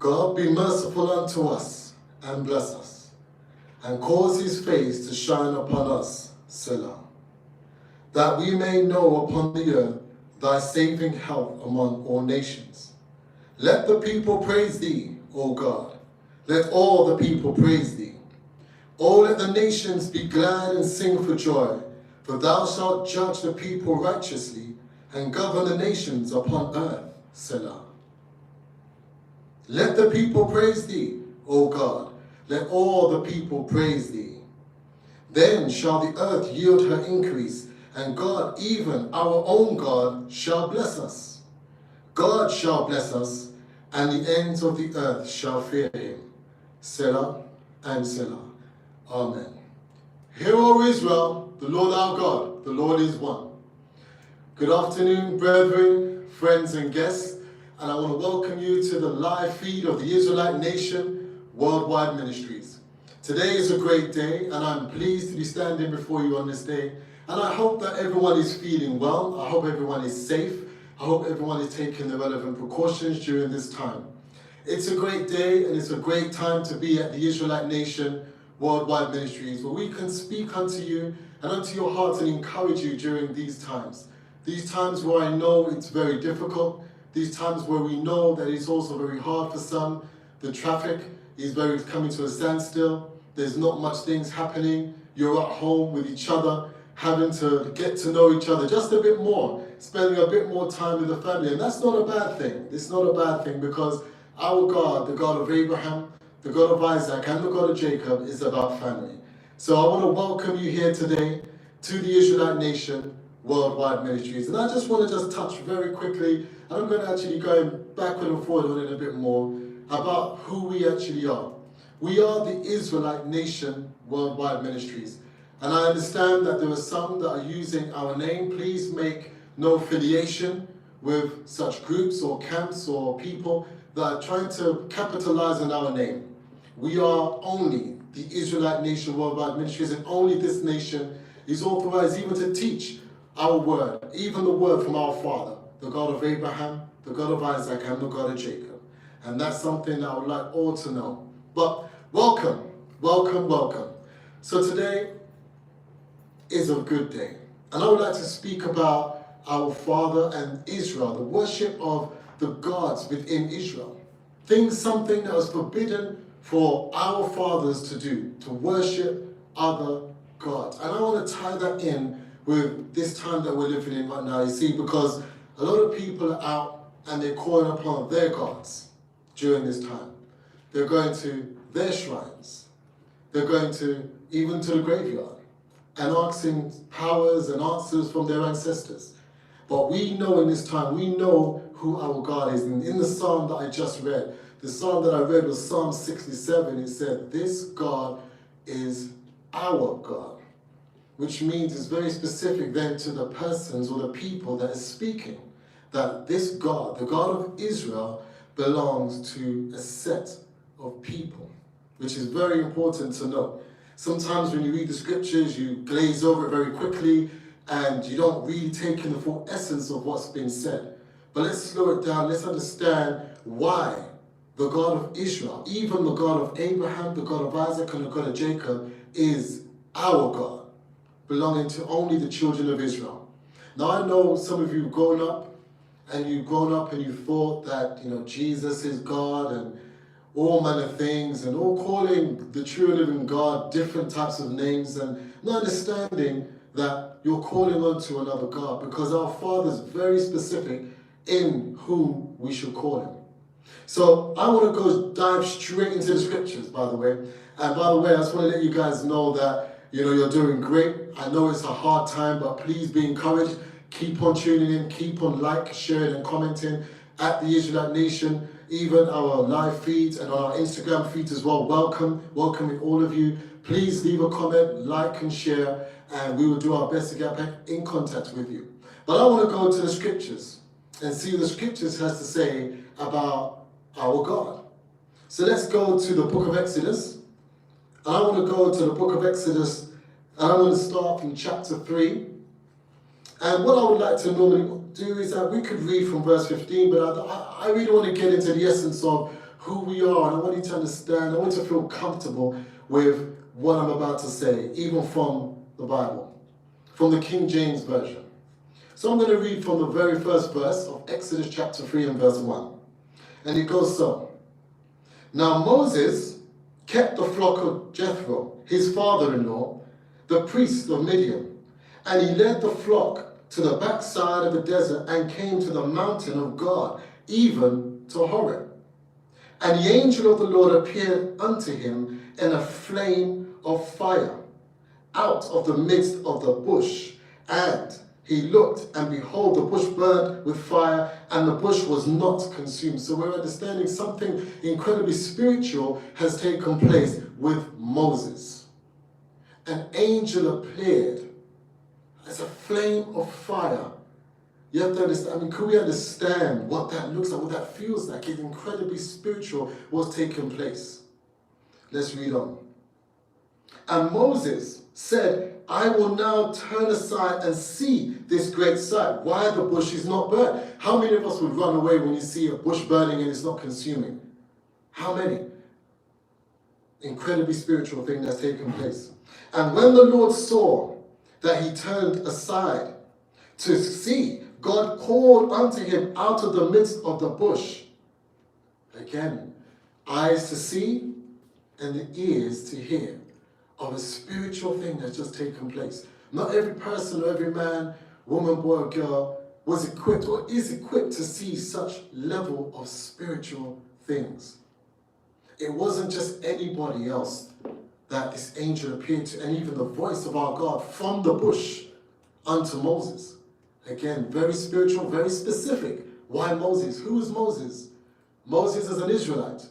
God be merciful unto us, and bless us, and cause his face to shine upon us, Selah, that we may know upon the earth thy saving help among all nations. Let the people praise thee, O God. Let all the people praise thee. O let the nations be glad and sing for joy, for thou shalt judge the people righteously, and govern the nations upon earth, Selah. Let the people praise thee, O God. Let all the people praise thee. Then shall the earth yield her increase, and God, even our own God, shall bless us. God shall bless us, and the ends of the earth shall fear him. Selah and Selah. Amen. Hear, O Israel, the Lord our God, the Lord is one. Good afternoon, brethren, friends, and guests, and I want to welcome you to the live feed of the Israelite Nation Worldwide Ministries. Today is a great day, and I'm pleased to be standing before you on this day, and I hope that everyone is feeling well. I hope everyone is safe. I hope everyone is taking the relevant precautions during this time. It's a great day, and it's a great time to be at the Israelite Nation Worldwide Ministries, where we can speak unto you and unto your hearts and encourage you during these times. These times where I know it's very difficult, these times where we know that it's also very hard for some. The traffic is coming to a standstill. There's not much things happening. You're at home with each other, having to get to know each other just a bit more, spending a bit more time with the family. And that's not a bad thing. It's not a bad thing, because our God, the God of Abraham, the God of Isaac, and the God of Jacob, is about family. So I want to welcome you here today to the Israelite Nation Worldwide Ministries. And I just want to touch very quickly, and I'm going to actually go backward and forward on it a bit more, about who we actually are. We are the Israelite Nation Worldwide Ministries. And I understand that there are some that are using our name. Please make no affiliation with such groups or camps or people that are trying to capitalize on our name. We are only the Israelite Nation Worldwide Ministries, and only this nation is authorized even to teach our word, even the word from our Father, the God of Abraham, the God of Isaac, and the God of Jacob. And that's something that I would like all to know. But welcome, welcome, welcome. So today is a good day. And I would like to speak about our Father and Israel, the worship of the gods within Israel. Something that was forbidden for our fathers to do, to worship other gods. And I want to tie that in with this time that we're living in right now, you see, because a lot of people are out and they're calling upon their gods during this time. They're going to their shrines. They're going to even to the graveyard and asking powers and answers from their ancestors. But we know in this time, we know who our God is. And in the psalm that I just read, the psalm that I read was Psalm 67. It said, this God is our God, which means it's very specific then to the persons or the people that is speaking, that this God, the God of Israel, belongs to a set of people, which is very important to know. Sometimes when you read the scriptures, you glaze over it very quickly, and you don't really take in the full essence of what's been said. But let's slow it down. Let's understand why the God of Israel, even the God of Abraham, the God of Isaac, and the God of Jacob, is our God, belonging to only the children of Israel. Now I know some of you have grown up and you thought that Jesus is God and all manner of things, and all calling the true and living God different types of names, and not understanding that you're calling on to another God, because our Father is very specific in whom we should call him. So I want to dive straight into the scriptures, by the way. And by the way, I just want to let you guys know that you're doing great. I know it's a hard time, but please be encouraged. Keep on tuning in, keep on sharing and commenting at the Israelite Nation, even our live feeds and on our Instagram feeds as well. Welcoming all of you. Please leave a comment, like and share, and we will do our best to get back in contact with you. But I want to go to the scriptures and see what the scriptures has to say about our God. So let's go to the book of Exodus. And I want to go to the book of Exodus, and I'm going to start from chapter 3. And what I would like to normally do is that we could read from verse 15, but I really want to get into the essence of who we are, and I want you to understand, I want you to feel comfortable with what I'm about to say, even from the Bible, from the King James Version. So I'm going to read from the very first verse of Exodus chapter 3 and verse 1. And it goes so. Now Moses kept the flock of Jethro, his father-in-law, the priest of Midian, and he led the flock to the backside of the desert and came to the mountain of God, even to Horeb. And the angel of the Lord appeared unto him in a flame of fire out of the midst of the bush. And he looked, and behold, the bush burned with fire, and the bush was not consumed. So we're understanding something incredibly spiritual has taken place with Moses. An angel appeared as a flame of fire. You have to understand, I mean, could we understand what that looks like, what that feels like? It's incredibly spiritual what's taking place. Let's read on. And Moses said, I will now turn aside and see this great sight, why the bush is not burnt. How many of us would run away when you see a bush burning and it's not consuming? How many? Incredibly spiritual thing that's taken place. And when the Lord saw that he turned aside to see, God called unto him out of the midst of the bush. Again, eyes to see and the ears to hear of a spiritual thing that's just taken place. Not every person or every man, woman, boy, or girl was equipped or is equipped to see such level of spiritual things. It wasn't just anybody else that this angel appeared to, and even the voice of our God from the bush unto Moses. Again, very spiritual, very specific. Why Moses? Who is Moses? Moses is an Israelite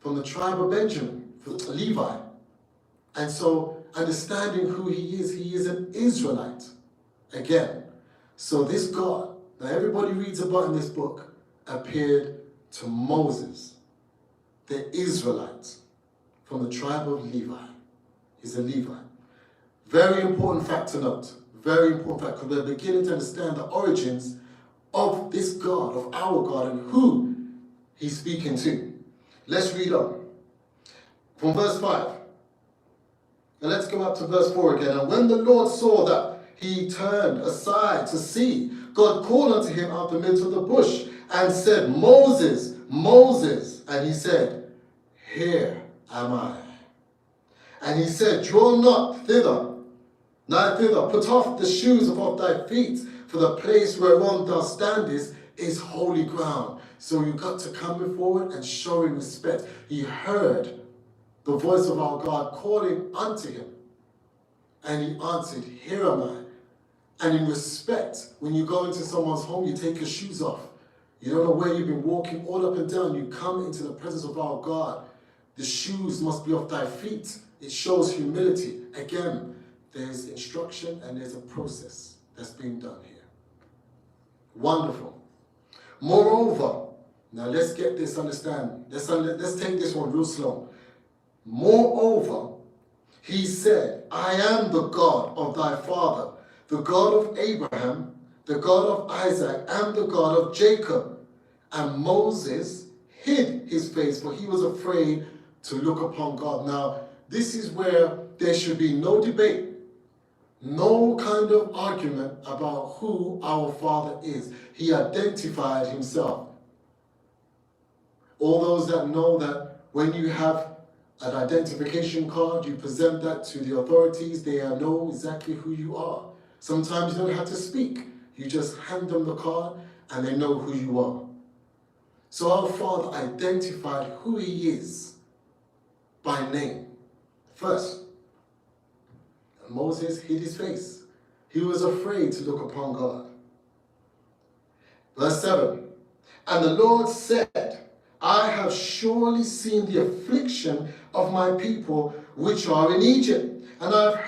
from the tribe of Benjamin, Levi. And so, understanding who he is an Israelite. Again, so this God that everybody reads about in this book appeared to Moses, the Israelite from the tribe of Levi. He's a Levite. Very important fact to note. Very important fact, because we're beginning to understand the origins of this God, of our God, and who he's speaking to. Let's read on. From verse 5. And let's go up to verse 4 again. And when the Lord saw that he turned aside to see, God called unto him out of the midst of the bush and said, Moses, Moses. And he said, Here am I. And he said, Draw not thither, neither thither, put off the shoes off thy feet, for the place whereon thou standest is holy ground. So you got to come before it and show him respect. He heard the voice of our God calling unto him. And he answered, Here am I. And in respect, when you go into someone's home, you take your shoes off. You don't know where you've been walking all up and down. You come into the presence of our God. The shoes must be off thy feet. It shows humility. Again, there's instruction and there's a process that's being done here. Wonderful. Moreover, now let's get this understanding. Let's take this one real slow. Moreover, he said, I am the God of thy father, the God of Abraham, the God of Isaac, and the God of Jacob. And Moses hid his face, for he was afraid to look upon God. Now, this is where there should be no debate, no kind of argument about who our Father is. He identified himself. All those that know that when you have an identification card, you present that to the authorities, they know exactly who you are. Sometimes you don't have to speak. You just hand them the card and they know who you are. So our Father identified who he is by name. First, Moses hid his face. He was afraid to look upon God. Verse 7, and the Lord said, I have surely seen the affliction of my people which are in Egypt, and I have heard